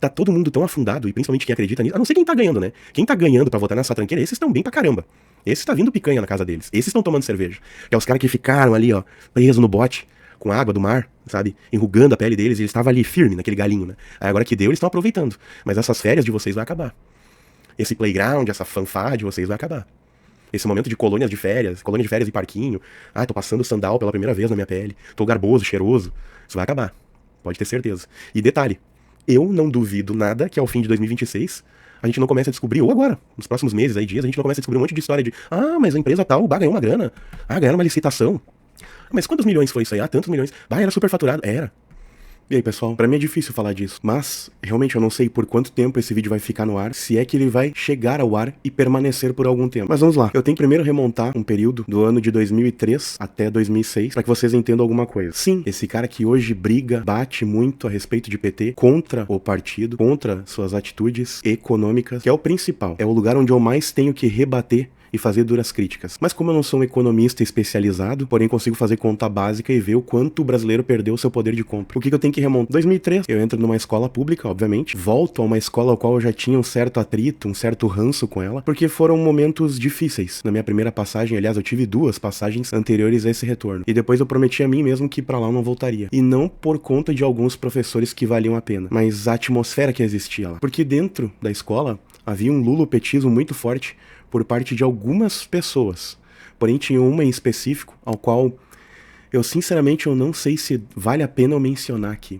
tá todo mundo tão afundado, e principalmente quem acredita nisso, a não ser quem tá ganhando, né? Quem tá ganhando pra votar nessa tranqueira, esses estão bem pra caramba. Esses tá vindo picanha na casa deles. Esses estão tomando cerveja. É os caras que ficaram ali, ó, presos no bote, com água do mar, sabe? Enrugando a pele deles, e eles estavam ali firme naquele galinho, né? Aí agora que deu, eles estão aproveitando. Mas essas férias de vocês vai acabar. Esse playground, essa fanfarra de vocês vai acabar. Esse momento de colônia de férias e parquinho. Ah, tô passando sandal pela primeira vez na minha pele. Tô garboso, cheiroso. Isso vai acabar. Pode ter certeza. E detalhe, eu não duvido nada que ao fim de 2026 a gente não comece a descobrir, ou agora, nos próximos meses, aí, dias, a gente não comece a descobrir um monte de história de mas a empresa tal, ganhou uma grana. Ganharam uma licitação. Mas quantos milhões foi isso aí? Tantos milhões. Era superfaturado. Era. E aí, pessoal, pra mim é difícil falar disso, mas realmente eu não sei por quanto tempo esse vídeo vai ficar no ar, se é que ele vai chegar ao ar e permanecer por algum tempo. Mas vamos lá, eu tenho que primeiro remontar um período do ano de 2003 até 2006, pra que vocês entendam alguma coisa. Sim, esse cara que hoje briga, bate muito a respeito de PT, contra o partido, contra suas atitudes econômicas, que é o principal, é o lugar onde eu mais tenho que rebater e fazer duras críticas. Mas como eu não sou um economista especializado, porém consigo fazer conta básica e ver o quanto o brasileiro perdeu o seu poder de compra. O que eu tenho que remontar? 2003, eu entro numa escola pública, obviamente, volto a uma escola ao qual eu já tinha um certo atrito, um certo ranço com ela, porque foram momentos difíceis. Na minha primeira passagem, aliás, eu tive duas passagens anteriores a esse retorno. E depois eu prometi a mim mesmo que pra lá eu não voltaria. E não por conta de alguns professores que valiam a pena, mas a atmosfera que existia lá. Porque dentro da escola havia um lulopetismo muito forte por parte de algumas pessoas. Porém, tinha uma em específico, ao qual eu sinceramente eu não sei se vale a pena eu mencionar aqui.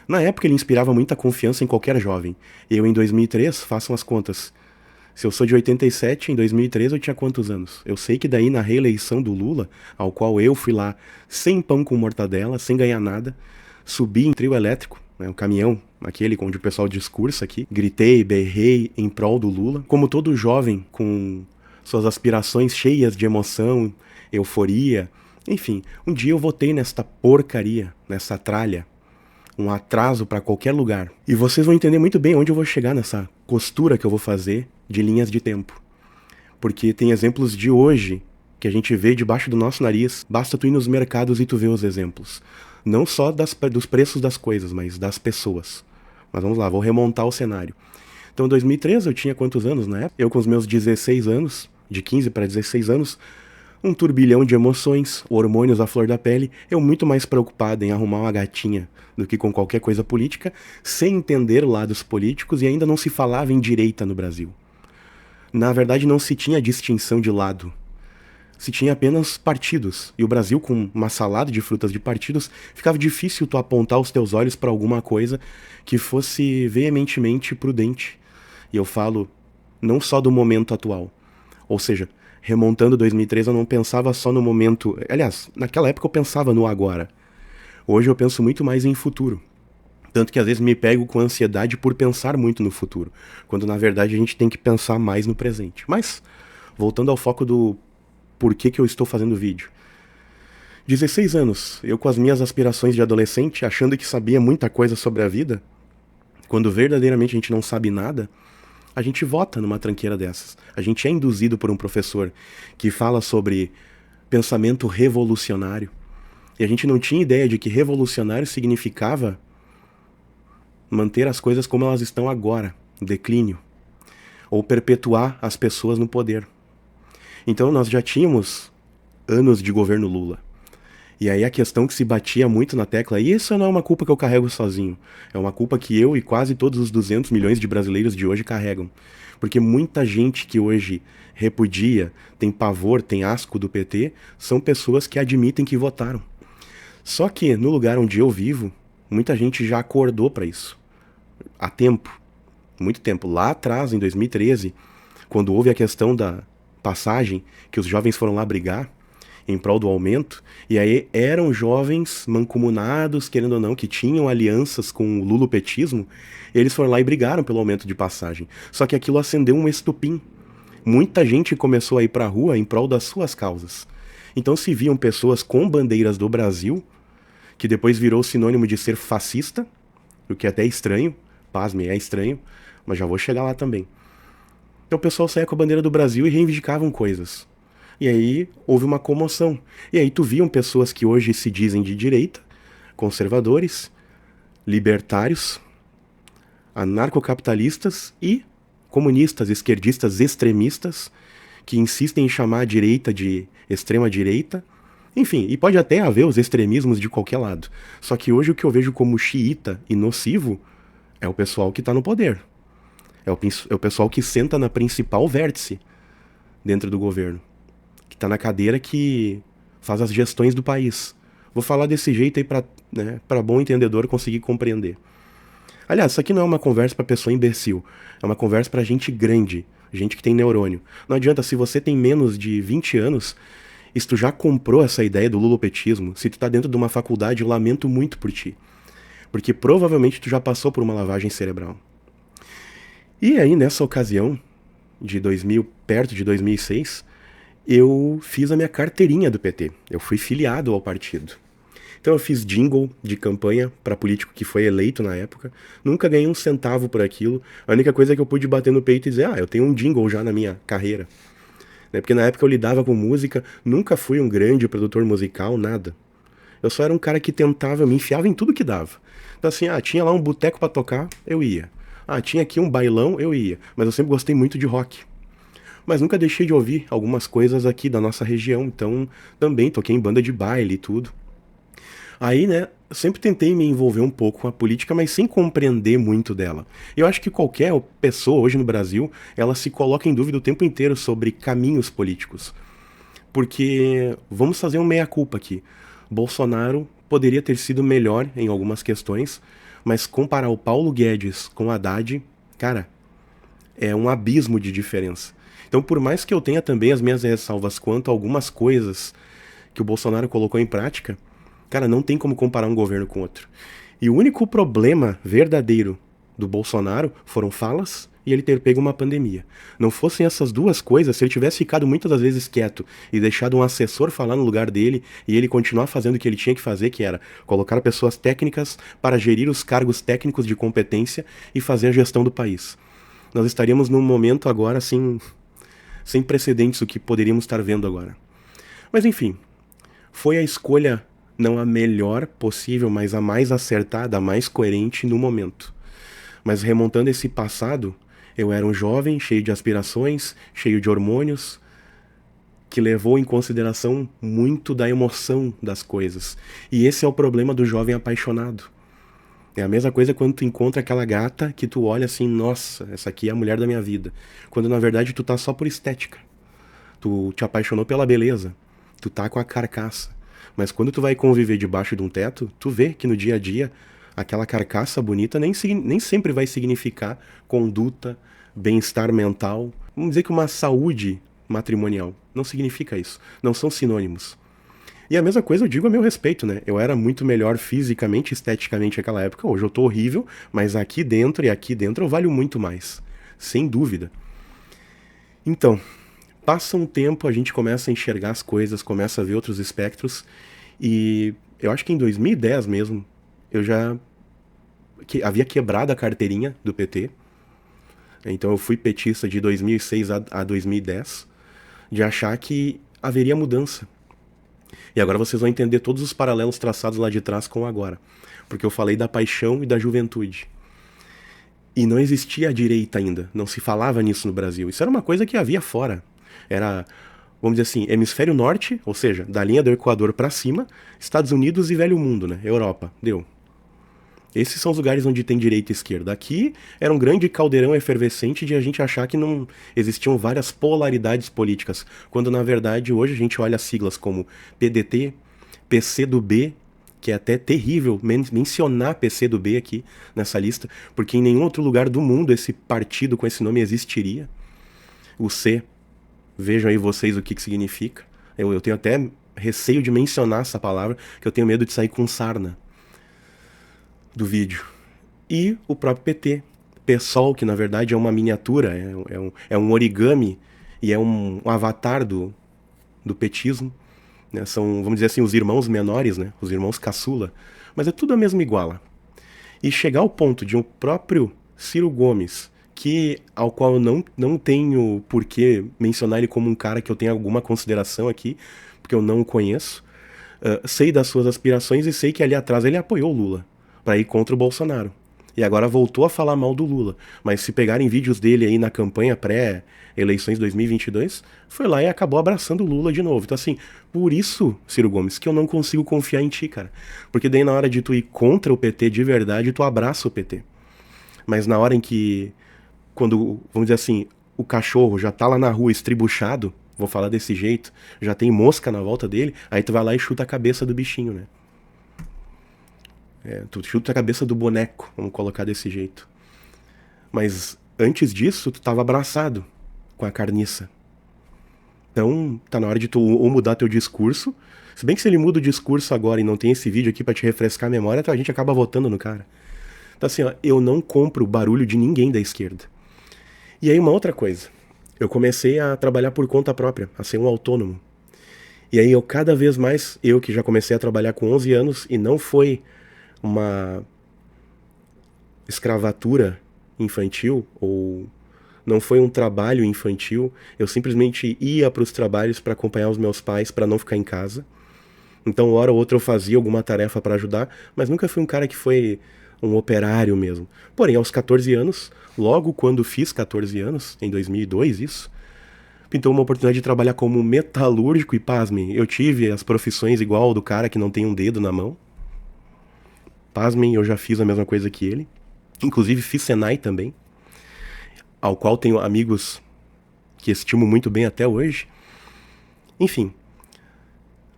Na época ele inspirava muita confiança em qualquer jovem. Eu em 2003, façam as contas. Se eu sou de 87, em 2003 eu tinha quantos anos? Eu sei que daí na reeleição do Lula, ao qual eu fui lá sem pão com mortadela, sem ganhar nada, subi em trio elétrico, né, um caminhão, aquele onde o pessoal discursa aqui, gritei, berrei em prol do Lula. Como todo jovem com suas aspirações cheias de emoção, euforia, enfim, um dia eu votei nesta porcaria, nessa tralha, um atraso para qualquer lugar. E vocês vão entender muito bem onde eu vou chegar nessa costura que eu vou fazer de linhas de tempo. Porque tem exemplos de hoje que a gente vê debaixo do nosso nariz, basta tu ir nos mercados e tu vê os exemplos. Não só dos preços das coisas, mas das pessoas. Mas vamos lá, vou remontar o cenário. Então, em 2013, eu tinha quantos anos na época? Eu com os meus 16 anos, de 15 para 16 anos, um turbilhão de emoções, hormônios à flor da pele, eu muito mais preocupado em arrumar uma gatinha do que com qualquer coisa política, sem entender lados políticos, e ainda não se falava em direita no Brasil. Na verdade, não se tinha distinção de lado. Se tinha apenas partidos. E o Brasil, com uma salada de frutas de partidos, ficava difícil tu apontar os teus olhos para alguma coisa que fosse veementemente prudente. E eu falo não só do momento atual. Ou seja, remontando 2013, eu não pensava só no momento... Aliás, naquela época eu pensava no agora. Hoje eu penso muito mais em futuro. Tanto que às vezes me pego com ansiedade por pensar muito no futuro, quando na verdade a gente tem que pensar mais no presente. Mas, voltando ao foco do por que eu estou fazendo o vídeo. 16 anos, eu com as minhas aspirações de adolescente, achando que sabia muita coisa sobre a vida, quando verdadeiramente a gente não sabe nada, a gente vota numa tranqueira dessas. A gente é induzido por um professor que fala sobre pensamento revolucionário. E a gente não tinha ideia de que revolucionário significava manter as coisas como elas estão agora, declínio, ou perpetuar as pessoas no poder. Então nós já tínhamos anos de governo Lula. E aí a questão que se batia muito na tecla, e isso não é uma culpa que eu carrego sozinho, é uma culpa que eu e quase todos os 200 milhões de brasileiros de hoje carregam. Porque muita gente que hoje repudia, tem pavor, tem asco do PT, são pessoas que admitem que votaram. Só que no lugar onde eu vivo, muita gente já acordou para isso. Há tempo, muito tempo. Lá atrás, em 2013, quando houve a questão da passagem, que os jovens foram lá brigar em prol do aumento, e aí eram jovens mancomunados, querendo ou não, que tinham alianças com o lulopetismo, eles foram lá e brigaram pelo aumento de passagem. Só que aquilo acendeu um estopim. Muita gente começou a ir pra rua em prol das suas causas. Então se viam pessoas com bandeiras do Brasil, que depois virou sinônimo de ser fascista, o que é até estranho, pasme, é estranho, mas já vou chegar lá também. Então o pessoal saía com a bandeira do Brasil e reivindicavam coisas. E aí houve uma comoção. E aí tu viam pessoas que hoje se dizem de direita, conservadores, libertários, anarcocapitalistas e comunistas, esquerdistas, extremistas, que insistem em chamar a direita de extrema-direita. Enfim, e pode até haver os extremismos de qualquer lado. Só que hoje o que eu vejo como xiita e nocivo é o pessoal que está no poder. É o pessoal que senta na principal vértice dentro do governo. Que está na cadeira que faz as gestões do país. Vou falar desse jeito aí para bom entendedor conseguir compreender. Aliás, isso aqui não é uma conversa para pessoa imbecil. É uma conversa para gente grande, gente que tem neurônio. Não adianta, se você tem menos de 20 anos, e se tu já comprou essa ideia do lulopetismo, se tu tá dentro de uma faculdade, eu lamento muito por ti. Porque provavelmente tu já passou por uma lavagem cerebral. E aí, nessa ocasião, de 2000, perto de 2006, eu fiz a minha carteirinha do PT. Eu fui filiado ao partido. Então eu fiz jingle de campanha para político que foi eleito na época. Nunca ganhei um centavo por aquilo. A única coisa é que eu pude bater no peito e dizer, eu tenho um jingle já na minha carreira. Porque na época eu lidava com música, nunca fui um grande produtor musical, nada. Eu só era um cara que tentava, me enfiava em tudo que dava. Então assim, tinha lá um boteco para tocar, eu ia. Tinha aqui um bailão, eu ia. Mas eu sempre gostei muito de rock. Mas nunca deixei de ouvir algumas coisas aqui da nossa região, então também toquei em banda de baile e tudo. Aí, né, eu sempre tentei me envolver um pouco com a política, mas sem compreender muito dela. Eu acho que qualquer pessoa hoje no Brasil, ela se coloca em dúvida o tempo inteiro sobre caminhos políticos. Porque, vamos fazer um meia-culpa aqui. Bolsonaro poderia ter sido melhor em algumas questões, mas comparar o Paulo Guedes com o Haddad, cara, é um abismo de diferença. Então, por mais que eu tenha também as minhas ressalvas quanto a algumas coisas que o Bolsonaro colocou em prática, cara, não tem como comparar um governo com outro. E o único problema verdadeiro do Bolsonaro foram falas e ele ter pego uma pandemia. Não fossem essas duas coisas, se ele tivesse ficado muitas das vezes quieto e deixado um assessor falar no lugar dele e ele continuar fazendo o que ele tinha que fazer, que era colocar pessoas técnicas para gerir os cargos técnicos de competência e fazer a gestão do país. Nós estaríamos num momento agora, assim, sem precedentes o que poderíamos estar vendo agora. Mas enfim, foi a escolha não a melhor possível, mas a mais acertada, a mais coerente no momento. Mas remontando esse passado, eu era um jovem cheio de aspirações, cheio de hormônios, que levou em consideração muito da emoção das coisas. E esse é o problema do jovem apaixonado. É a mesma coisa quando tu encontra aquela gata que tu olha assim, nossa, essa aqui é a mulher da minha vida. Quando na verdade tu tá só por estética. Tu te apaixonou pela beleza. Tu tá com a carcaça. Mas quando tu vai conviver debaixo de um teto, tu vê que no dia a dia, aquela carcaça bonita nem sempre vai significar conduta, bem-estar mental. Vamos dizer que uma saúde matrimonial. Não significa isso. Não são sinônimos. E a mesma coisa eu digo a meu respeito, né? Eu era muito melhor fisicamente, esteticamente naquela época. Hoje eu tô horrível, mas aqui dentro eu valho muito mais. Sem dúvida. Então, passa um tempo, a gente começa a enxergar as coisas, começa a ver outros espectros, e eu acho que em 2010 mesmo, eu já havia quebrado a carteirinha do PT, então eu fui petista de 2006 a 2010, de achar que haveria mudança. E agora vocês vão entender todos os paralelos traçados lá de trás com o agora, porque eu falei da paixão e da juventude. E não existia a direita ainda, não se falava nisso no Brasil, isso era uma coisa que havia fora. Era, vamos dizer assim, hemisfério norte, ou seja, da linha do Equador para cima, Estados Unidos e velho mundo, né? Europa, deu. Esses são os lugares onde tem direita e esquerda. Aqui era um grande caldeirão efervescente de a gente achar que não existiam várias polaridades políticas, quando na verdade hoje a gente olha siglas como PDT, PCdoB, que é até terrível mencionar PCdoB aqui nessa lista, porque em nenhum outro lugar do mundo esse partido com esse nome existiria. O C, vejam aí vocês o que significa. Eu tenho até receio de mencionar essa palavra, que eu tenho medo de sair com sarna do vídeo. E o próprio PT, PSOL, que na verdade é uma miniatura, é um origami e é um avatar do petismo. Né? São, vamos dizer assim, os irmãos menores, né? Os irmãos caçula, mas é tudo a mesma iguala. E chegar ao ponto de um próprio Ciro Gomes, ao qual eu não tenho por que mencionar ele como um cara que eu tenho alguma consideração aqui, porque eu não o conheço, sei das suas aspirações e sei que ali atrás ele apoiou o Lula para ir contra o Bolsonaro. E agora voltou a falar mal do Lula. Mas se pegarem vídeos dele aí na campanha pré-eleições 2022, foi lá e acabou abraçando o Lula de novo. Então assim, por isso, Ciro Gomes, que eu não consigo confiar em ti, cara. Porque daí na hora de tu ir contra o PT de verdade, tu abraça o PT. Mas na hora em que, quando, vamos dizer assim, o cachorro já tá lá na rua estribuchado, vou falar desse jeito, já tem mosca na volta dele, aí tu vai lá e chuta a cabeça do bichinho, né? Tu chuta a cabeça do boneco, vamos colocar desse jeito. Mas antes disso, tu tava abraçado com a carniça. Então, tá na hora de tu ou mudar teu discurso. Se bem que se ele muda o discurso agora e não tem esse vídeo aqui pra te refrescar a memória, então a gente acaba votando no cara. Então assim, ó, eu não compro o barulho de ninguém da esquerda. E aí uma outra coisa. Eu comecei a trabalhar por conta própria, a ser um autônomo. E aí eu cada vez mais, eu que já comecei a trabalhar com 11 anos e não foi uma escravatura infantil ou não foi um trabalho infantil, eu simplesmente ia para os trabalhos para acompanhar os meus pais, para não ficar em casa. Então, hora ou outra eu fazia alguma tarefa para ajudar, mas nunca fui um cara que foi um operário mesmo. Porém, aos 14 anos, logo quando fiz 14 anos, em 2002 isso, pintou uma oportunidade de trabalhar como metalúrgico e, pasmem, eu tive as profissões igual do cara que não tem um dedo na mão. Pasmem, eu já fiz a mesma coisa que ele. Inclusive fiz Senai também, ao qual tenho amigos que estimo muito bem até hoje. Enfim,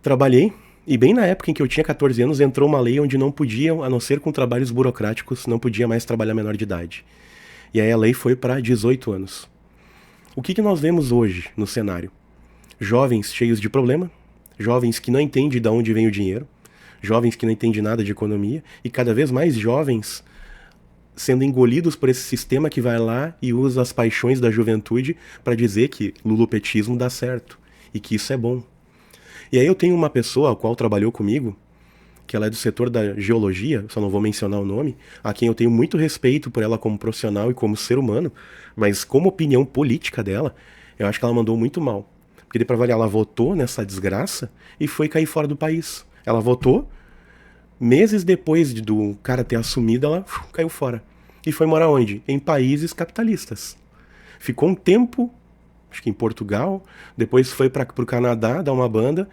trabalhei, e bem na época em que eu tinha 14 anos entrou uma lei onde não podiam, a não ser com trabalhos burocráticos, não podia mais trabalhar menor de idade. E aí a lei foi para 18 anos. O que nós vemos hoje no cenário? Jovens cheios de problema, jovens que não entendem de onde vem o dinheiro, jovens que não entendem nada de economia, e cada vez mais jovens sendo engolidos por esse sistema que vai lá e usa as paixões da juventude para dizer que lulopetismo dá certo e que isso é bom. E aí eu tenho uma pessoa a qual trabalhou comigo, que ela é do setor da geologia, só não vou mencionar o nome, a quem eu tenho muito respeito por ela como profissional e como ser humano, mas como opinião política dela, eu acho que ela mandou muito mal. Porque daí pra variar, ela votou nessa desgraça e foi cair fora do país. Ela votou, meses depois do cara ter assumido, ela caiu fora. E foi morar onde? Em países capitalistas. Ficou um tempo, acho que em Portugal, depois foi pro Canadá dar uma banda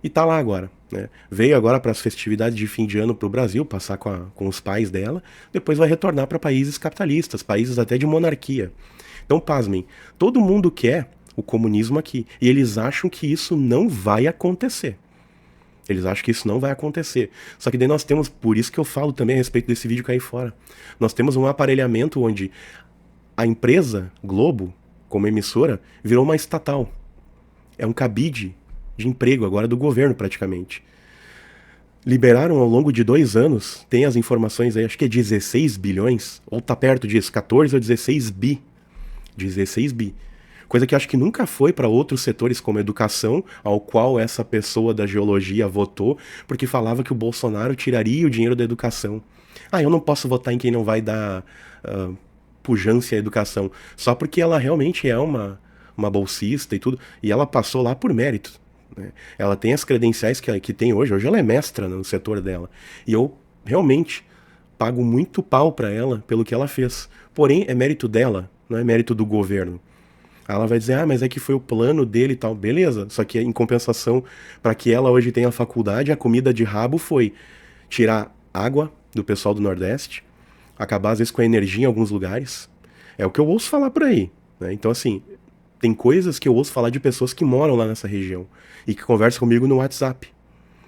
e tá lá agora. Né? Veio agora para as festividades de fim de ano pro Brasil, passar com os pais dela, depois vai retornar para países capitalistas, países até de monarquia. Então, pasmem, todo mundo quer o comunismo aqui, e eles acham que isso não vai acontecer. Eles acham que isso não vai acontecer. Só que daí nós temos, por isso que eu falo também a respeito desse vídeo cair fora. Nós temos um aparelhamento onde a empresa Globo, como emissora, virou uma estatal. É um cabide de emprego agora do governo praticamente. Liberaram ao longo de 2 anos, tem as informações aí, acho que é 16 bilhões, ou tá perto disso, 14 ou 16 bi. 16 bi. Coisa que acho que nunca foi para outros setores como educação, ao qual essa pessoa da geologia votou, porque falava que o Bolsonaro tiraria o dinheiro da educação. Eu não posso votar em quem não vai dar pujança à educação, só porque ela realmente é uma bolsista e tudo, e ela passou lá por mérito. Né? Ela tem as credenciais que tem hoje ela é mestra no setor dela, e eu realmente pago muito pau para ela pelo que ela fez. Porém, é mérito dela, não é mérito do governo. Ela vai dizer, mas é que foi o plano dele e tal. Beleza, só que em compensação, para que ela hoje tenha faculdade, a comida de rabo foi tirar água do pessoal do Nordeste, acabar às vezes com a energia em alguns lugares. É o que eu ouço falar por aí. Né? Então assim, tem coisas que eu ouço falar de pessoas que moram lá nessa região e que conversam comigo no WhatsApp.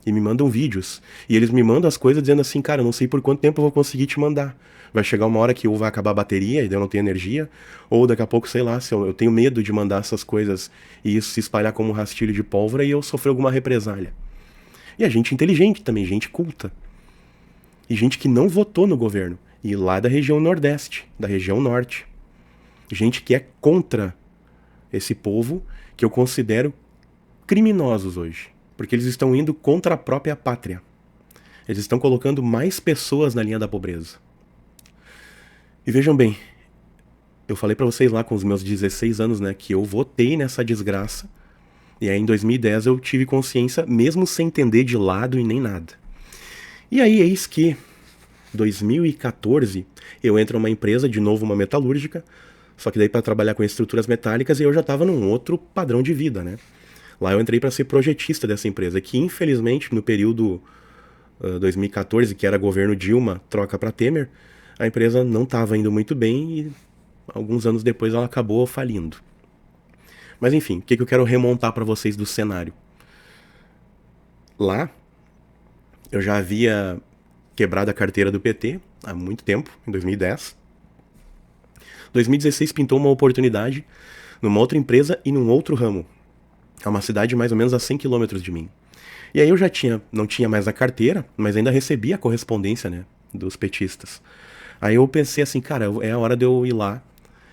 E me mandam vídeos. E eles me mandam as coisas dizendo assim, cara, eu não sei por quanto tempo eu vou conseguir te mandar. Vai chegar uma hora que ou vai acabar a bateria e daí eu não tenho energia, ou daqui a pouco, sei lá, se eu tenho medo de mandar essas coisas e isso se espalhar como um rastilho de pólvora e eu sofrer alguma represália. E a gente inteligente também, gente culta. E gente que não votou no governo. E lá da região Nordeste, da região Norte. Gente que é contra esse povo que eu considero criminosos hoje. Porque eles estão indo contra a própria pátria. Eles estão colocando mais pessoas na linha da pobreza. E vejam bem, eu falei pra vocês lá com os meus 16 anos, né, que eu votei nessa desgraça. E aí em 2010 eu tive consciência, mesmo sem entender de lado e nem nada. E aí eis que 2014, eu entro numa empresa, de novo uma metalúrgica, só que daí para trabalhar com estruturas metálicas, e eu já estava num outro padrão de vida, né? Lá eu entrei para ser projetista dessa empresa, que infelizmente no período 2014, que era governo Dilma, troca para Temer, a empresa não estava indo muito bem e alguns anos depois ela acabou falindo. Mas enfim, o que eu quero remontar para vocês do cenário? Lá, eu já havia quebrado a carteira do PT há muito tempo, em 2010. 2016 pintou uma oportunidade numa outra empresa e num outro ramo. É uma cidade mais ou menos a 100 quilômetros de mim. E aí eu já não tinha mais a carteira, mas ainda recebia a correspondência, né, dos petistas. Aí eu pensei assim, cara, é a hora de eu ir lá,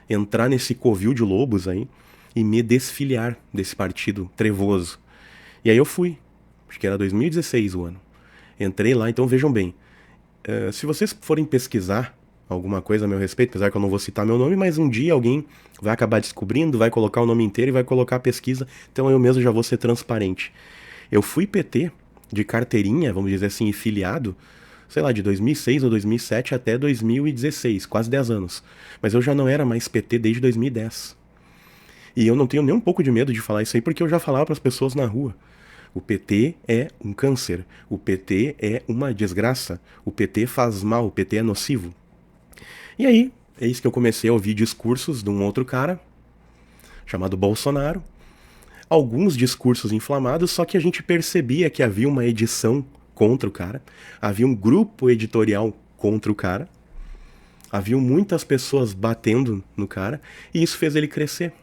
entrar nesse covil de lobos aí e me desfiliar desse partido trevoso. E aí eu fui, acho que era 2016 o ano. Entrei lá, então vejam bem, se vocês forem pesquisar alguma coisa a meu respeito, apesar que eu não vou citar meu nome, mas um dia alguém vai acabar descobrindo, vai colocar o nome inteiro e vai colocar a pesquisa, então eu mesmo já vou ser transparente. Eu fui PT de carteirinha, vamos dizer assim, e filiado, sei lá, de 2006 ou 2007 até 2016, quase 10 anos. Mas eu já não era mais PT desde 2010. E eu não tenho nem um pouco de medo de falar isso aí, porque eu já falava para as pessoas na rua. O PT é um câncer, o PT é uma desgraça, o PT faz mal, o PT é nocivo. E aí, eis que eu comecei a ouvir discursos de um outro cara, chamado Bolsonaro, alguns discursos inflamados, só que a gente percebia que havia uma edição contra o cara, havia um grupo editorial contra o cara, haviam muitas pessoas batendo no cara, e isso fez ele crescer.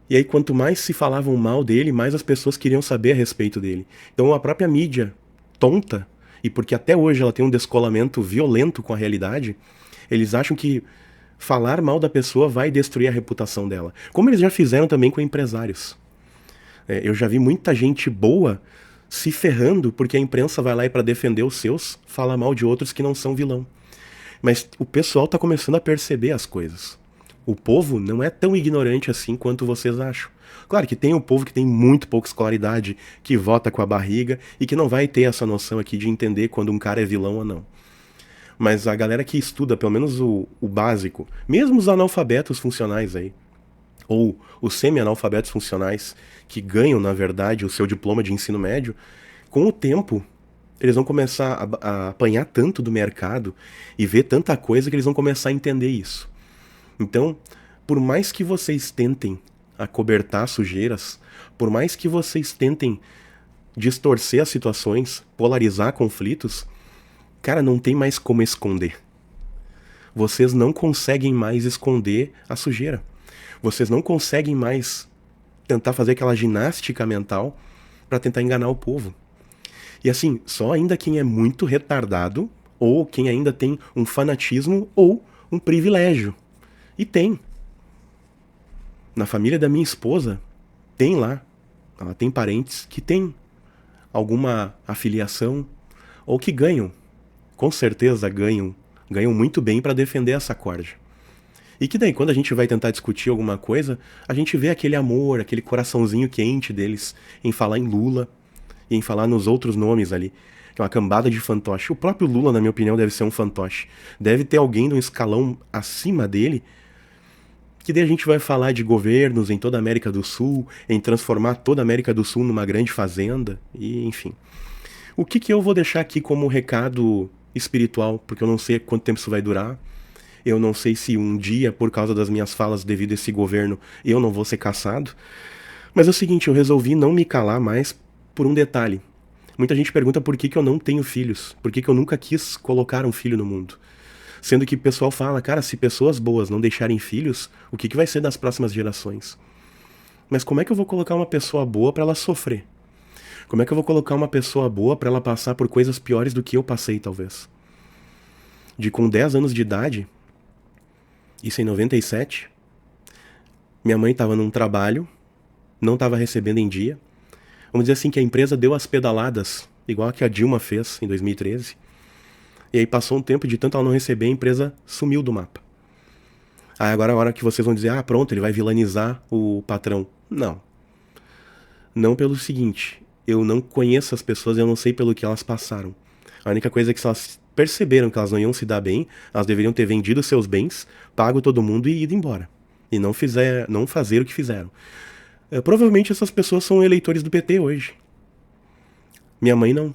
E aí, quanto mais se falavam mal dele, mais as pessoas queriam saber a respeito dele. Então a própria mídia, tonta, e porque até hoje ela tem um descolamento violento com a realidade, eles acham que falar mal da pessoa vai destruir a reputação dela. Como eles já fizeram também com empresários. Eu já vi muita gente boa se ferrando porque a imprensa vai lá e para defender os seus, fala mal de outros que não são vilão. Mas o pessoal tá começando a perceber as coisas. O povo não é tão ignorante assim quanto vocês acham. Claro que tem o povo que tem muito pouca escolaridade, que vota com a barriga e que não vai ter essa noção aqui de entender quando um cara é vilão ou não. Mas a galera que estuda pelo menos o básico, mesmo os analfabetos funcionais aí, ou os semi-analfabetos funcionais, que ganham, na verdade, o seu diploma de ensino médio, com o tempo eles vão começar a apanhar tanto do mercado e ver tanta coisa que eles vão começar a entender isso. Então, por mais que vocês tentem acobertar sujeiras, por mais que vocês tentem distorcer as situações, polarizar conflitos, cara, não tem mais como esconder. Vocês não conseguem mais esconder a sujeira. Vocês não conseguem mais tentar fazer aquela ginástica mental para tentar enganar o povo. E assim, só ainda quem é muito retardado, ou quem ainda tem um fanatismo ou um privilégio. E tem. Na família da minha esposa, tem lá. Ela tem parentes que têm alguma afiliação ou que ganham. Com certeza ganham. Ganham muito bem para defender essa corda. E que daí, quando a gente vai tentar discutir alguma coisa, a gente vê aquele amor, aquele coraçãozinho quente deles em falar em Lula e em falar nos outros nomes ali. Que é uma cambada de fantoche. O próprio Lula, na minha opinião, deve ser um fantoche. Deve ter alguém de um escalão acima dele, que daí a gente vai falar de governos em toda a América do Sul, em transformar toda a América do Sul numa grande fazenda, e enfim. O que eu vou deixar aqui como recado espiritual, porque eu não sei quanto tempo isso vai durar, eu não sei se um dia, por causa das minhas falas devido a esse governo, eu não vou ser caçado, mas é o seguinte, eu resolvi não me calar mais por um detalhe. Muita gente pergunta por que eu não tenho filhos, por que eu nunca quis colocar um filho no mundo. Sendo que o pessoal fala, cara, se pessoas boas não deixarem filhos, o que vai ser das próximas gerações? Mas como é que eu vou colocar uma pessoa boa para ela sofrer? Como é que eu vou colocar uma pessoa boa para ela passar por coisas piores do que eu passei, talvez? De com 10 anos de idade, isso em 97, minha mãe estava num trabalho, não estava recebendo em dia. Vamos dizer assim que a empresa deu as pedaladas, igual a que a Dilma fez em 2013. E aí passou um tempo, de tanto ela não receber, a empresa sumiu do mapa. Aí agora é a hora que vocês vão dizer, ah, pronto, ele vai vilanizar o patrão. Não. Não pelo seguinte, eu não conheço as pessoas, eu não sei pelo que elas passaram. A única coisa é que perceberam que elas não iam se dar bem, elas deveriam ter vendido seus bens, pago todo mundo e ido embora. E não fazer o que fizeram. Provavelmente essas pessoas são eleitores do PT hoje. Minha mãe não.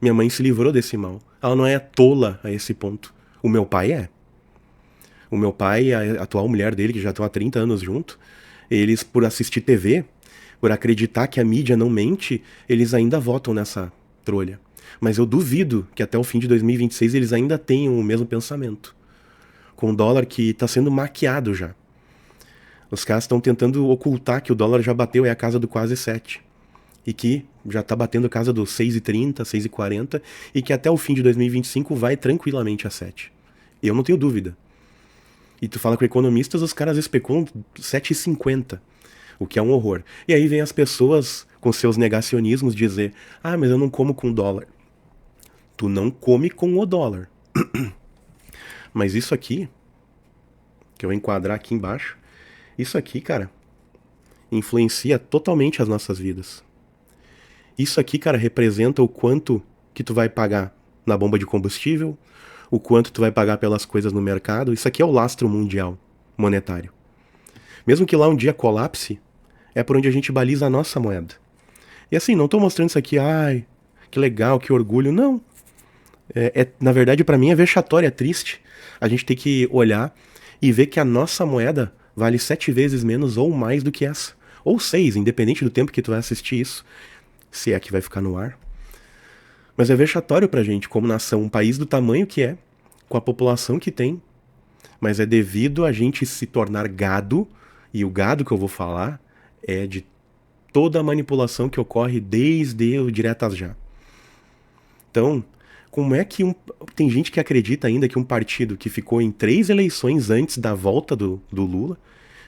Minha mãe se livrou desse mal. Ela não é tola a esse ponto. O meu pai é. O meu pai e a atual mulher dele, que já estão há 30 anos junto, eles, por assistir TV, por acreditar que a mídia não mente, eles ainda votam nessa trolha. Mas eu duvido que até o fim de 2026 eles ainda tenham o mesmo pensamento. Com o dólar que está sendo maquiado já. Os caras estão tentando ocultar que o dólar já bateu a casa do quase 7. E que já está batendo a casa dos 6,30, 6,40, e que até o fim de 2025 vai tranquilamente a 7. Eu não tenho dúvida. E tu fala com economistas, os caras especulam 7,50, o que é um horror. E aí vem as pessoas com seus negacionismos dizer: ah, mas eu não como com dólar. Tu não come com o dólar. Mas isso aqui, que eu vou enquadrar aqui embaixo, isso aqui, cara, influencia totalmente as nossas vidas. Isso aqui, cara, representa o quanto que tu vai pagar na bomba de combustível, o quanto tu vai pagar pelas coisas no mercado. Isso aqui é o lastro mundial monetário. Mesmo que lá um dia colapse, é por onde a gente baliza a nossa moeda. E assim, não tô mostrando isso aqui, ai, que legal, que orgulho, não. Na verdade, pra mim é vexatório, é triste. A gente tem que olhar e ver que a nossa moeda vale 7 vezes menos ou mais do que essa. Ou 6, independente do tempo que tu vai assistir isso. Se é que vai ficar no ar. Mas é vexatório pra gente, como nação, um país do tamanho que é, com a população que tem, mas é devido a gente se tornar gado, e o gado que eu vou falar é de toda a manipulação que ocorre desde o diretas já. Então, como é que tem gente que acredita ainda que um partido que ficou em 3 eleições antes da volta do Lula,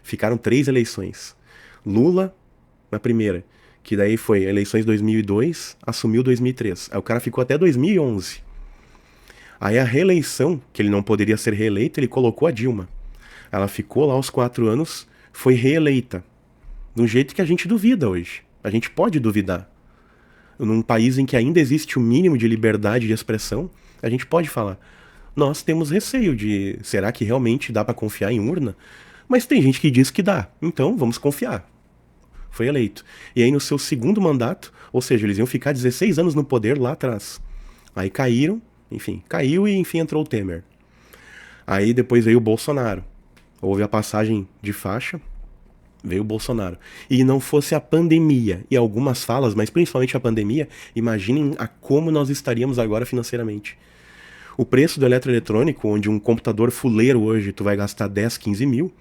ficaram 3 eleições. Lula, na primeira, que daí foi eleições 2002, assumiu 2003. Aí o cara ficou até 2011. Aí a reeleição, que ele não poderia ser reeleito, ele colocou a Dilma. Ela ficou lá os 4 anos, foi reeleita. Do jeito que a gente duvida hoje. A gente pode duvidar. Num país em que ainda existe o mínimo de liberdade de expressão, a gente pode falar: nós temos receio de, será que realmente dá pra confiar em urna? Mas tem gente que diz que dá, então vamos confiar. Foi eleito. E aí no seu segundo mandato, ou seja, eles iam ficar 16 anos no poder lá atrás. Aí caíram, enfim, caiu e enfim entrou o Temer. Aí depois veio o Bolsonaro. Houve a passagem de faixa, veio o Bolsonaro. E não fosse a pandemia e algumas falas, mas principalmente a pandemia, imaginem a como nós estaríamos agora financeiramente. O preço do eletroeletrônico, onde um computador fuleiro hoje tu vai gastar 10, 15 mil,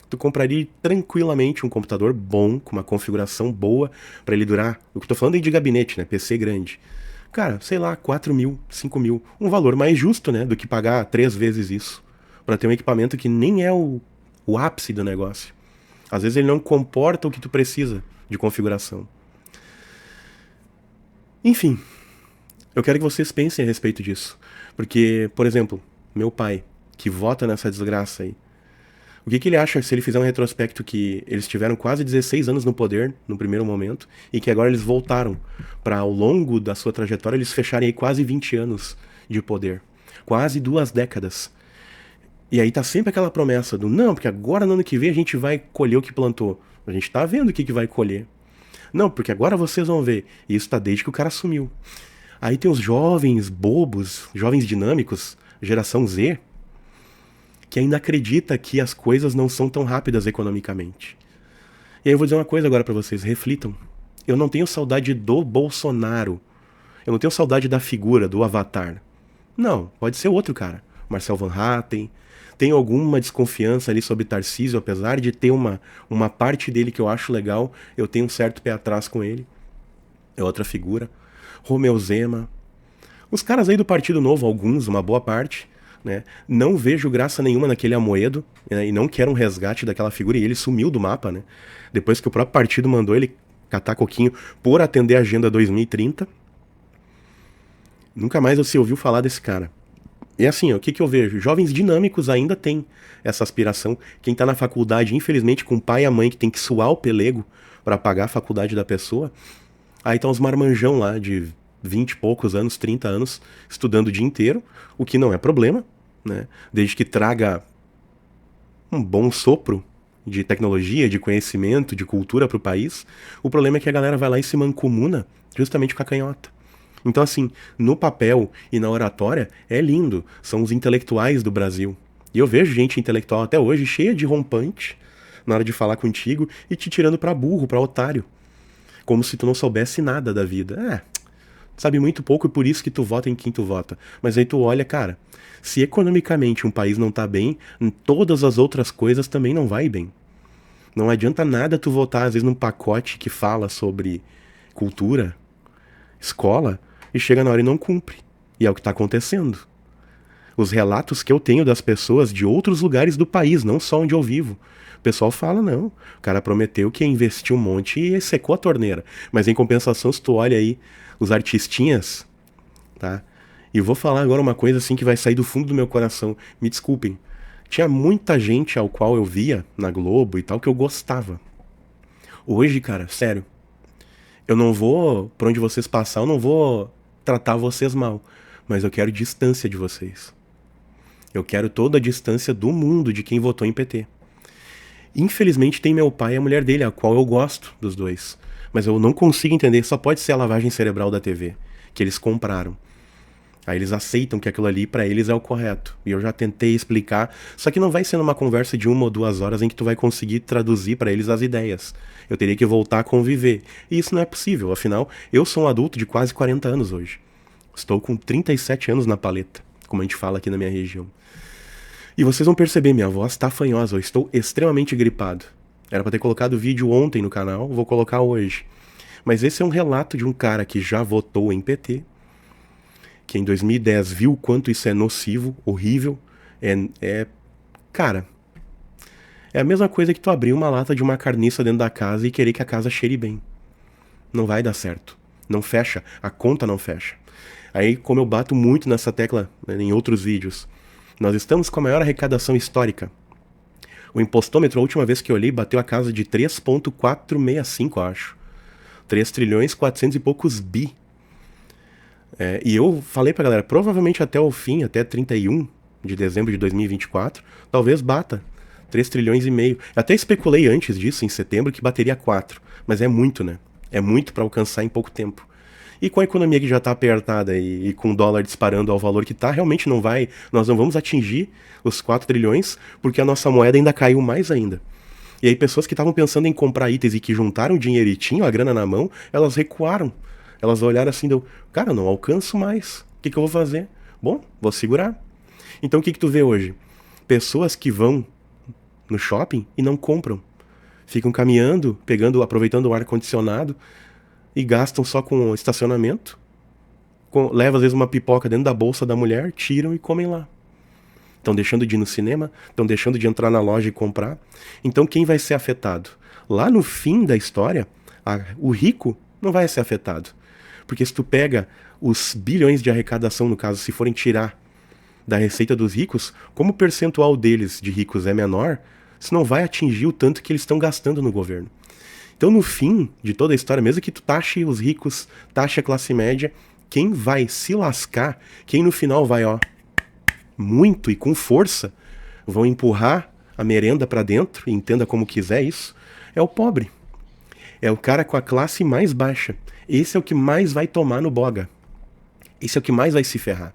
tu compraria tranquilamente um computador bom, com uma configuração boa, pra ele durar, o que eu tô falando aí de gabinete, né, PC grande. Cara, sei lá, 4 mil, 5 mil, um valor mais justo, né, do que pagar 3 vezes isso, pra ter um equipamento que nem é o ápice do negócio. Às vezes ele não comporta o que tu precisa de configuração. Enfim, eu quero que vocês pensem a respeito disso. Porque, por exemplo, meu pai, que vota nessa desgraça aí, o que ele acha se ele fizer um retrospecto que eles tiveram quase 16 anos no poder, no primeiro momento, e que agora eles voltaram para, ao longo da sua trajetória, eles fecharem aí quase 20 anos de poder. Quase 2 décadas. E aí tá sempre aquela promessa do, não, porque agora no ano que vem a gente vai colher o que plantou. A gente tá vendo o que vai colher. Não, porque agora vocês vão ver. E isso tá desde que o cara sumiu. Aí tem os jovens bobos, jovens dinâmicos, geração Z, que ainda acredita que as coisas não são tão rápidas economicamente. E aí eu vou dizer uma coisa agora pra vocês, reflitam. Eu não tenho saudade do Bolsonaro. Eu não tenho saudade da figura, do avatar. Não, pode ser outro cara. Marcel Van Hatten. Tenho alguma desconfiança ali sobre Tarcísio, apesar de ter uma parte dele que eu acho legal, eu tenho um certo pé atrás com ele. É outra figura. Romeu Zema. Os caras aí do Partido Novo, alguns, uma boa parte, né? Não vejo graça nenhuma naquele Amoedo, né? E não quero um resgate daquela figura, e ele sumiu do mapa, né? Depois que o próprio partido mandou ele catar coquinho por atender a Agenda 2030. Nunca mais você ouviu falar desse cara. E assim, ó, o que eu vejo? Jovens dinâmicos ainda têm essa aspiração. Quem tá na faculdade, infelizmente, com o pai e a mãe que tem que suar o pelego para pagar a faculdade da pessoa. Aí tá uns marmanjão lá de 20 e poucos anos, 30 anos, estudando o dia inteiro, o que não é problema, né? Desde que traga um bom sopro de tecnologia, de conhecimento, de cultura para o país. O problema é que a galera vai lá e se mancomuna justamente com a canhota. Então, assim, no papel e na oratória é lindo. São os intelectuais do Brasil. E eu vejo gente intelectual até hoje cheia de rompante na hora de falar contigo e te tirando pra burro, pra otário. Como se tu não soubesse nada da vida. Sabe muito pouco e por isso que tu vota em quem tu vota. Mas aí tu olha, cara, se economicamente um país não tá bem, em todas as outras coisas também não vai bem. Não adianta nada tu votar, às vezes, num pacote que fala sobre cultura, escola, e chega na hora e não cumpre. E é o que tá acontecendo. Os relatos que eu tenho das pessoas de outros lugares do país, não só onde eu vivo. O pessoal fala, não, o cara prometeu que ia investir um monte e secou a torneira. Mas em compensação, se tu olha aí os artistinhas, tá? E vou falar agora uma coisa assim que vai sair do fundo do meu coração. Me desculpem. Tinha muita gente ao qual eu via na Globo e tal que eu gostava. Hoje, cara, sério, eu não vou, por onde vocês passar, eu não vou tratar vocês mal. Mas eu quero distância de vocês. Eu quero toda a distância do mundo de quem votou em PT. Infelizmente tem meu pai e a mulher dele, a qual eu gosto dos dois. Mas eu não consigo entender, só pode ser a lavagem cerebral da TV, que eles compraram. Aí eles aceitam que aquilo ali pra eles é o correto. E eu já tentei explicar, só que não vai ser numa conversa de 1 ou 2 horas em que tu vai conseguir traduzir pra eles as ideias. Eu teria que voltar a conviver. E isso não é possível, afinal, eu sou um adulto de quase 40 anos hoje. Estou com 37 anos na paleta, como a gente fala aqui na minha região. E vocês vão perceber, minha voz tá fanhosa, eu estou extremamente gripado. Era pra ter colocado o vídeo ontem no canal, vou colocar hoje. Mas esse é um relato de um cara que já votou em PT, que em 2010 viu o quanto isso é nocivo, horrível. Cara, é a mesma coisa que tu abrir uma lata de uma carniça dentro da casa e querer que a casa cheire bem. Não vai dar certo. Não fecha, a conta não fecha. Aí, como eu bato muito nessa tecla, né, em outros vídeos, nós estamos com a maior arrecadação histórica. O impostômetro, a última vez que eu olhei, bateu a casa de 3,465, acho. 3 trilhões 400 e poucos bi. E eu falei pra galera, provavelmente até o fim, até 31 de dezembro de 2024, talvez bata 3 trilhões e meio. Eu até especulei antes disso, em setembro, que bateria 4. Mas é muito, né? É muito pra alcançar em pouco tempo. E com a economia que já está apertada e com o dólar disparando ao valor que está, realmente nós não vamos atingir os 4 trilhões, porque a nossa moeda ainda caiu mais ainda. E aí pessoas que estavam pensando em comprar itens e que juntaram dinheiro e tinham a grana na mão, elas recuaram. Elas olharam assim, cara, eu não alcanço mais. O que eu vou fazer? Bom, vou segurar. Então o que tu vê hoje? Pessoas que vão no shopping e não compram. Ficam caminhando, aproveitando o ar-condicionado, e gastam só com estacionamento, levam às vezes uma pipoca dentro da bolsa da mulher, tiram e comem lá. Estão deixando de ir no cinema, estão deixando de entrar na loja e comprar. Então quem vai ser afetado? Lá no fim da história, o rico não vai ser afetado. Porque se tu pega os bilhões de arrecadação, no caso, se forem tirar da receita dos ricos, como o percentual deles de ricos é menor, isso não vai atingir o tanto que eles estão gastando no governo. Então, no fim de toda a história, mesmo que tu taxe os ricos, taxe a classe média, quem vai se lascar, quem no final vai, muito e com força, vão empurrar a merenda pra dentro, entenda como quiser isso, é o pobre. É o cara com a classe mais baixa. Esse é o que mais vai tomar no boga. Esse é o que mais vai se ferrar.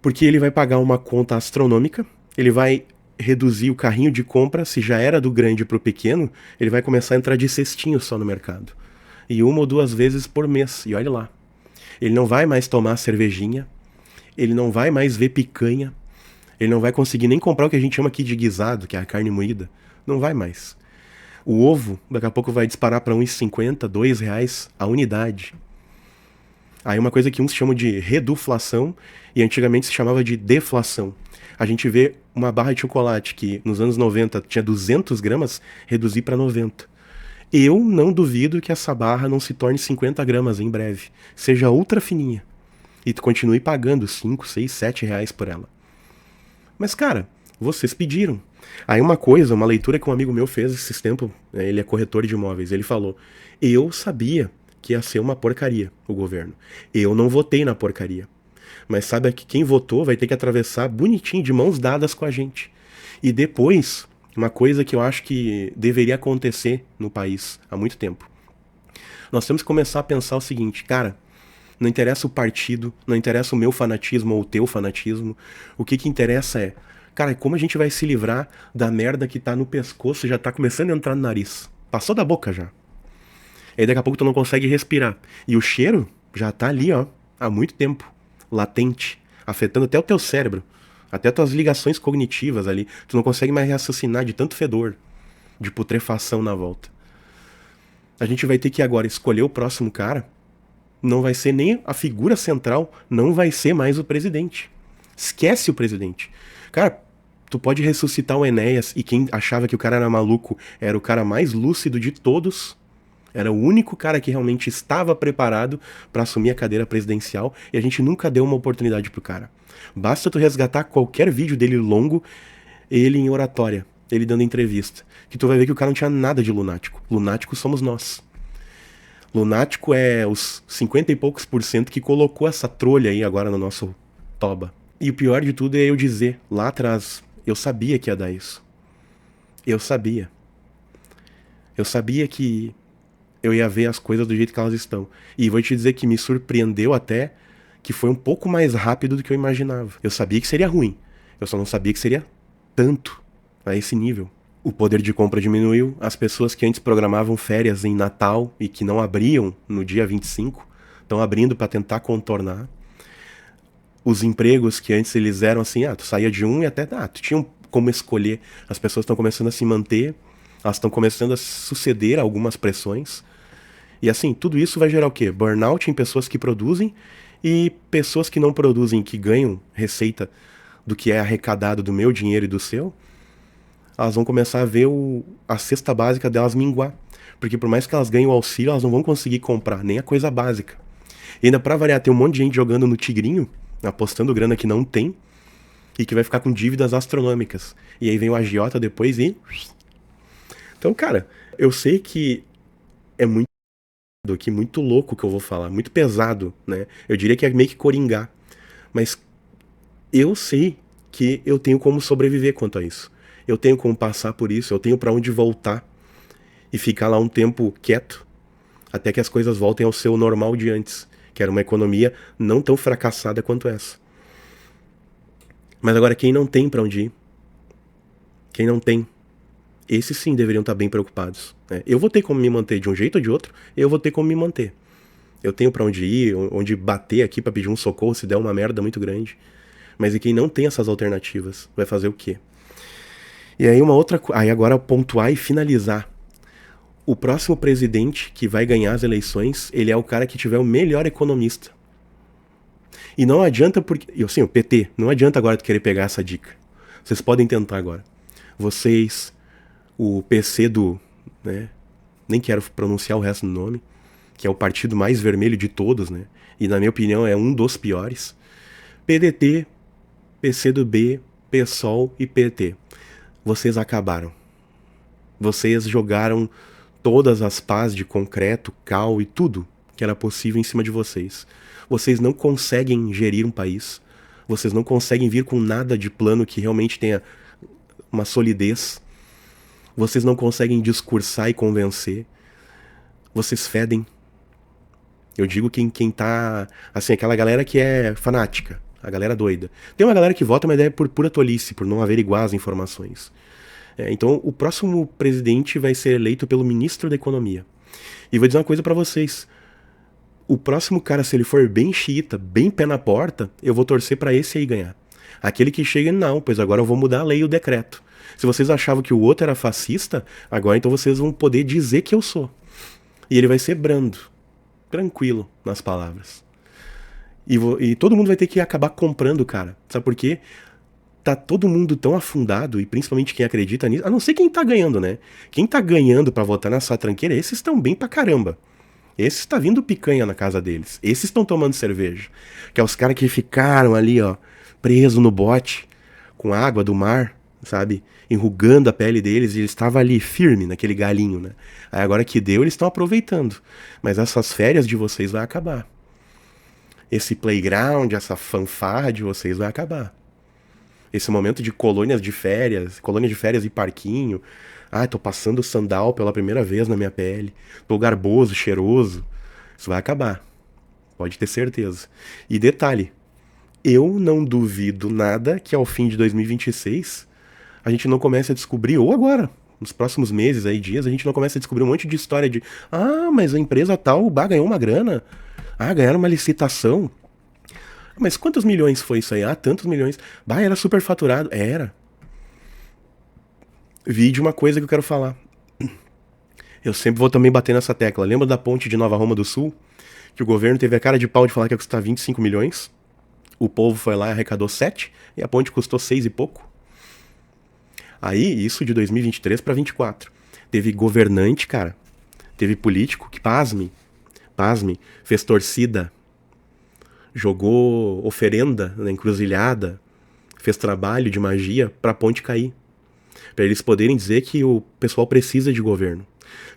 Porque ele vai pagar uma conta astronômica, ele vai reduzir o carrinho de compra, se já era do grande pro pequeno, ele vai começar a entrar de cestinho só no mercado. E 1 ou 2 vezes por mês, e olha lá. Ele não vai mais tomar cervejinha, ele não vai mais ver picanha, ele não vai conseguir nem comprar o que a gente chama aqui de guisado, que é a carne moída. Não vai mais. O ovo, daqui a pouco vai disparar para R$1,50, R$2 a unidade. Aí uma coisa que uns chamam de reduflação e antigamente se chamava de deflação. A gente vê uma barra de chocolate que nos anos 90 tinha 200 gramas, reduzir para 90. Eu não duvido que essa barra não se torne 50 gramas em breve. Seja ultra fininha. E tu continue pagando 5, 6, 7 reais por ela. Mas, cara, vocês pediram. Aí uma leitura que um amigo meu fez esses tempos, ele é corretor de imóveis, ele falou, eu sabia que ia ser uma porcaria o governo. Eu não votei na porcaria. Mas sabe que quem votou vai ter que atravessar bonitinho, de mãos dadas com a gente. E depois, uma coisa que eu acho que deveria acontecer no país há muito tempo. Nós temos que começar a pensar o seguinte, cara, não interessa o partido, não interessa o meu fanatismo ou o teu fanatismo. O que interessa é, cara, como a gente vai se livrar da merda que tá no pescoço e já tá começando a entrar no nariz. Passou da boca já. Aí daqui a pouco tu não consegue respirar. E o cheiro já tá ali, ó, há muito tempo, latente, afetando até o teu cérebro, até tuas ligações cognitivas ali. Tu não consegue mais raciocinar de tanto fedor, de putrefação na volta. A gente vai ter que agora escolher o próximo cara. Não vai ser nem a figura central, não vai ser mais o presidente. Esquece o presidente. Cara, tu pode ressuscitar o Enéas e quem achava que o cara era maluco era o cara mais lúcido de todos. Era o único cara que realmente estava preparado para assumir a cadeira presidencial e a gente nunca deu uma oportunidade pro cara. Basta tu resgatar qualquer vídeo dele longo, ele em oratória, ele dando entrevista, que tu vai ver que o cara não tinha nada de lunático. Lunático somos nós. Lunático é os 50 e poucos % que colocou essa trolha aí agora no nosso toba. E o pior de tudo é eu dizer, lá atrás, eu sabia que ia dar isso. Eu sabia. Eu sabia que eu ia ver as coisas do jeito que elas estão. E vou te dizer que me surpreendeu até que foi um pouco mais rápido do que eu imaginava. Eu sabia que seria ruim. Eu só não sabia que seria tanto, a esse nível. O poder de compra diminuiu, as pessoas que antes programavam férias em Natal e que não abriam no dia 25, estão abrindo para tentar contornar. Os empregos que antes eles eram assim, tu saía de um e até, tu tinha como escolher. As pessoas estão começando a se manter, elas estão começando a suceder a algumas pressões. E assim, tudo isso vai gerar o quê? Burnout em pessoas que produzem e pessoas que não produzem, que ganham receita do que é arrecadado do meu dinheiro e do seu, elas vão começar a ver a cesta básica delas minguar. Porque por mais que elas ganhem o auxílio, elas não vão conseguir comprar nem a coisa básica. E ainda pra variar, tem um monte de gente jogando no tigrinho, apostando grana que não tem, e que vai ficar com dívidas astronômicas. E aí vem o agiota depois e... Então, cara, eu sei que é muito louco o que eu vou falar, muito pesado, né? Eu diria que é meio que coringar. Mas eu sei que eu tenho como sobreviver quanto a isso. Eu tenho como passar por isso, eu tenho pra onde voltar e ficar lá um tempo quieto, até que as coisas voltem ao seu normal de antes, que era uma economia não tão fracassada quanto essa. Mas agora, quem não tem pra onde ir, quem não tem, esses sim deveriam estar bem preocupados, né? Eu vou ter como me manter de um jeito ou de outro, eu vou ter como me manter. Eu tenho pra onde ir, onde bater aqui pra pedir um socorro se der uma merda muito grande. Mas e quem não tem essas alternativas, vai fazer o quê? E aí aí agora pontuar e finalizar. O próximo presidente que vai ganhar as eleições, ele é o cara que tiver o melhor economista. E não adianta porque... Assim, o PT, não adianta agora tu querer pegar essa dica. Vocês podem tentar agora. Vocês, o PC do... né? Nem quero pronunciar o resto do nome, que é o partido mais vermelho de todos, né? E na minha opinião é um dos piores. PDT, PCdoB, PSOL e PT. Vocês acabaram. Vocês jogaram todas as pás de concreto, cal e tudo que era possível em cima de vocês. Vocês não conseguem gerir um país. Vocês não conseguem vir com nada de plano que realmente tenha uma solidez. Vocês não conseguem discursar e convencer. Vocês fedem. Eu digo quem tá... Assim, aquela galera que é fanática. A galera doida. Tem uma galera que vota, mas é por pura tolice, por não averiguar as informações. Então, o próximo presidente vai ser eleito pelo ministro da Economia. E vou dizer uma coisa pra vocês. O próximo cara, se ele for bem xiita, bem pé na porta, eu vou torcer pra esse aí ganhar. Aquele que chega, não, pois agora eu vou mudar a lei e o decreto. Se vocês achavam que o outro era fascista, agora então vocês vão poder dizer que eu sou. E ele vai ser brando, tranquilo nas palavras. E todo mundo vai ter que acabar comprando, cara. Sabe por quê? Tá todo mundo tão afundado, e principalmente quem acredita nisso, a não ser quem tá ganhando, né? Quem tá ganhando pra votar nessa tranqueira, esses estão bem pra caramba. Esses tá vindo picanha na casa deles. Esses estão tomando cerveja. Que é os caras que ficaram ali, ó, presos no bote, com água do mar, sabe? Enrugando a pele deles e ele estava ali firme naquele galinho, né? Aí agora que deu, eles estão aproveitando. Mas essas férias de vocês vai acabar. Esse playground, essa fanfarra de vocês vai acabar. Esse momento de colônia de férias e parquinho. Ah, tô passando sandal pela primeira vez na minha pele. Tô garboso, cheiroso. Isso vai acabar. Pode ter certeza. E detalhe, eu não duvido nada que ao fim de 2026 a gente não comece a descobrir, ou agora, nos próximos meses aí, dias, a gente não comece a descobrir um monte de história de mas a empresa tal, ganhou uma grana. Ganharam uma licitação. Mas quantos milhões foi isso aí? Tantos milhões. Era super faturado. Era. Vídeo, uma coisa que eu quero falar. Eu sempre vou também bater nessa tecla. Lembra da ponte de Nova Roma do Sul? Que o governo teve a cara de pau de falar que ia custar 25 milhões. O povo foi lá e arrecadou 7. E a ponte custou 6 e pouco. Aí, isso de 2023 para 24. Teve governante, cara. Teve político que, pasme, fez torcida. Jogou oferenda na encruzilhada. Fez trabalho de magia pra ponte cair. Pra eles poderem dizer que o pessoal precisa de governo.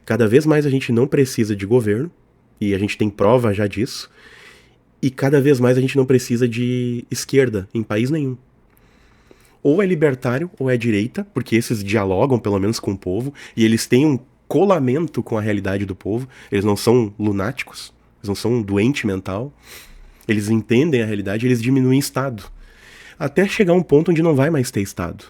Cada vez mais a gente não precisa de governo. E a gente tem prova já disso. E cada vez mais a gente não precisa de esquerda em país nenhum. Ou é libertário ou é direita, porque esses dialogam pelo menos com o povo, e eles têm um colamento com a realidade do povo, eles não são lunáticos, eles não são doente mental, eles entendem a realidade e eles diminuem Estado. Até chegar um ponto onde não vai mais ter Estado.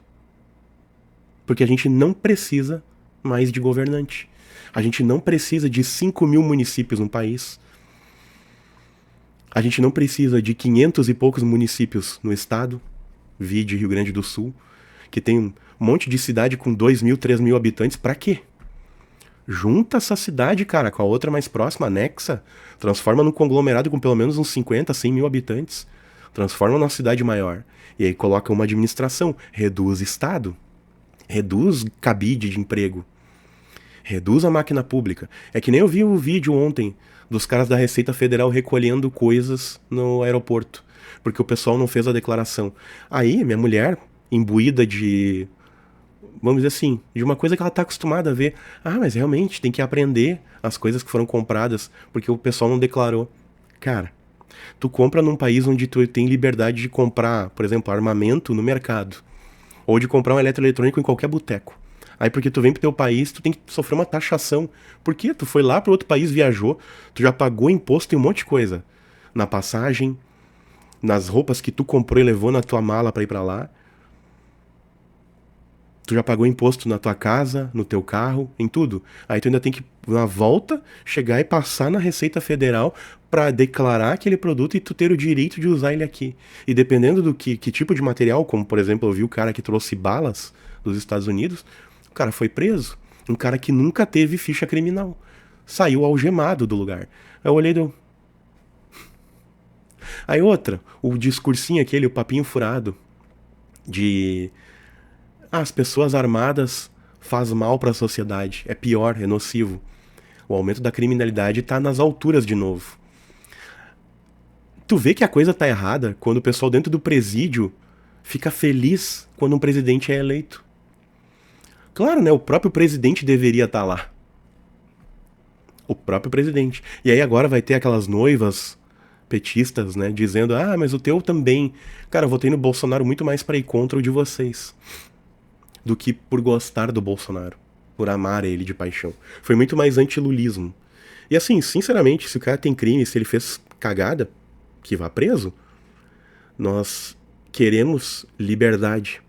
Porque a gente não precisa mais de governante. A gente não precisa de 5 mil municípios no país. A gente não precisa de 500 e poucos municípios no estado. Vide Rio Grande do Sul, que tem um monte de cidade com 2 mil, 3 mil habitantes, pra quê? Junta essa cidade, cara, com a outra mais próxima, anexa, transforma num conglomerado com pelo menos uns 50, 100 mil habitantes, transforma numa cidade maior, e aí coloca uma administração, reduz Estado, reduz cabide de emprego, reduz a máquina pública. É que nem eu vi o vídeo ontem dos caras da Receita Federal recolhendo coisas no aeroporto, porque o pessoal não fez a declaração. Aí, minha mulher, imbuída de, vamos dizer assim, de uma coisa que ela tá acostumada a ver. Mas realmente, tem que aprender as coisas que foram compradas, porque o pessoal não declarou. Cara, tu compra num país onde tu tem liberdade de comprar, por exemplo, armamento no mercado, ou de comprar um eletroeletrônico em qualquer boteco. Aí porque tu vem pro teu país, tu tem que sofrer uma taxação. Por quê? Tu foi lá pro outro país, viajou, tu já pagou imposto e um monte de coisa. Na passagem, nas roupas que tu comprou e levou na tua mala pra ir pra lá. Tu já pagou imposto na tua casa, no teu carro, em tudo. Aí tu ainda tem que, na volta, chegar e passar na Receita Federal pra declarar aquele produto e tu ter o direito de usar ele aqui. E dependendo do que tipo de material, como por exemplo eu vi o cara que trouxe balas dos Estados Unidos, o cara foi preso. Um cara que nunca teve ficha criminal. Saiu algemado do lugar. Eu olhei do... Aí outra, o discursinho aquele, o papinho furado de as pessoas armadas faz mal para a sociedade, é pior, é nocivo. O aumento da criminalidade tá nas alturas de novo. Tu vê que a coisa tá errada quando o pessoal dentro do presídio fica feliz quando um presidente é eleito. Claro, né, o próprio presidente deveria estar lá. O próprio presidente. E aí agora vai ter aquelas noivas petistas, né, dizendo, mas o teu também. Cara, eu votei no Bolsonaro muito mais pra ir contra o de vocês do que por gostar do Bolsonaro, por amar ele de paixão. Foi muito mais antilulismo. E assim, sinceramente, se o cara tem crime, se ele fez cagada, que vá preso. Nós queremos liberdade.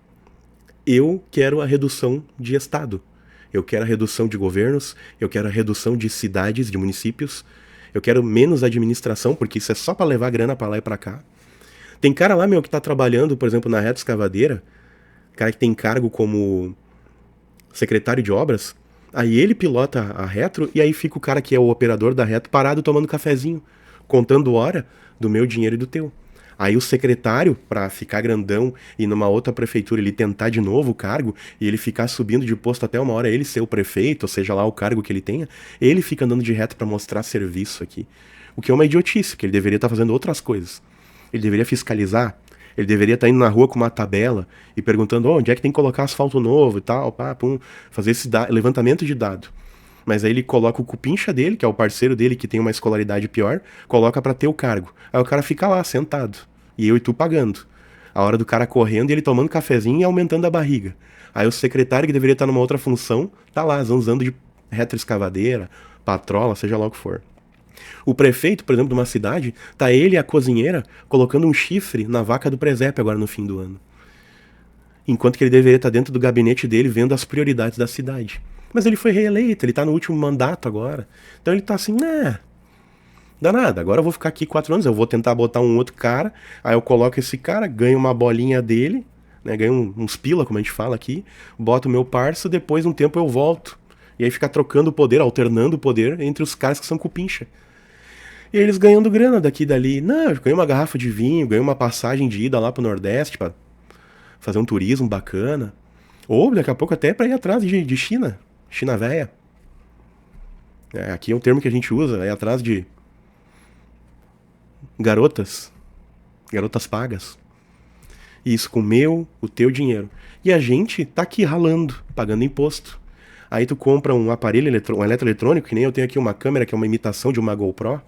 Eu quero a redução de Estado. Eu quero a redução de governos, eu quero a redução de cidades, de municípios. Eu quero menos administração, porque isso é só pra levar grana pra lá e pra cá. Tem cara lá, que tá trabalhando, por exemplo, na Reto Escavadeira, cara que tem cargo como secretário de obras, aí ele pilota a Retro, e aí fica o cara que é o operador da Retro parado tomando cafezinho, contando hora do meu dinheiro e do teu. Aí o secretário, pra ficar grandão e numa outra prefeitura ele tentar de novo o cargo e ele ficar subindo de posto até uma hora ele ser o prefeito, ou seja lá o cargo que ele tenha, ele fica andando de reto pra mostrar serviço aqui. O que é uma idiotice, que ele deveria estar fazendo outras coisas. Ele deveria fiscalizar Ele deveria estar indo na rua com uma tabela e perguntando onde é que tem que colocar asfalto novo e tal, pá, pum, fazer esse levantamento de dado. Mas aí ele coloca o cupincha dele, que é o parceiro dele, que tem uma escolaridade pior, coloca pra ter o cargo. Aí o cara fica lá, sentado. E eu e tu pagando. A hora do cara correndo e ele tomando cafezinho e aumentando a barriga. Aí o secretário, que deveria estar numa outra função, tá lá, zanzando de retroescavadeira, patrola, seja lá o que for. O prefeito, por exemplo, de uma cidade, tá ele e a cozinheira colocando um chifre na vaca do presépio agora no fim do ano. Enquanto que ele deveria estar dentro do gabinete dele vendo as prioridades da cidade. Mas ele foi reeleito, ele tá no último mandato agora. Então ele tá assim, né? Dá nada, agora eu vou ficar aqui 4 anos, eu vou tentar botar um outro cara, aí eu coloco esse cara, ganho uma bolinha dele, né? Ganho uns pila, como a gente fala aqui, boto o meu parça, depois de um tempo eu volto. E aí fica trocando o poder, alternando o poder entre os caras que são cupincha. E eles ganhando grana daqui e dali. Não, eu ganhei uma garrafa de vinho, ganhei uma passagem de ida lá pro Nordeste pra fazer um turismo bacana. Ou daqui a pouco até pra ir atrás de China. China véia. É, aqui é um termo que a gente usa, é atrás de garotas. Garotas pagas. E isso com o teu dinheiro. E a gente tá aqui ralando, pagando imposto. Aí tu compra um aparelho um eletroeletrônico, que nem eu tenho aqui uma câmera que é uma imitação de uma GoPro,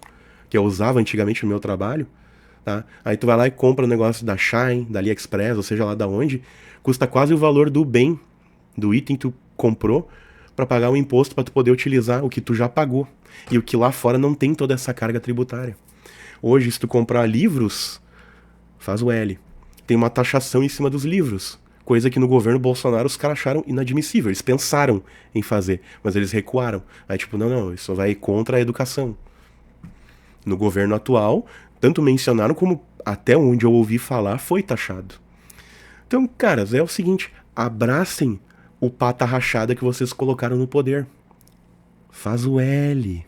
que eu usava antigamente no meu trabalho, tá? Aí tu vai lá e compra um negócio da Shine, da AliExpress, ou seja lá da onde, custa quase o valor do bem, do item que tu comprou, para pagar o imposto para tu poder utilizar o que tu já pagou. E o que lá fora não tem toda essa carga tributária. Hoje, se tu comprar livros, faz o L. Tem uma taxação em cima dos livros. Coisa que no governo Bolsonaro os caras acharam inadmissível. Eles pensaram em fazer, mas eles recuaram. Aí tipo, não, isso vai contra a educação. No governo atual, tanto mencionaram como até onde eu ouvi falar foi taxado. Então, caras, é o seguinte, abracem o pata rachada que vocês colocaram no poder. Faz o L.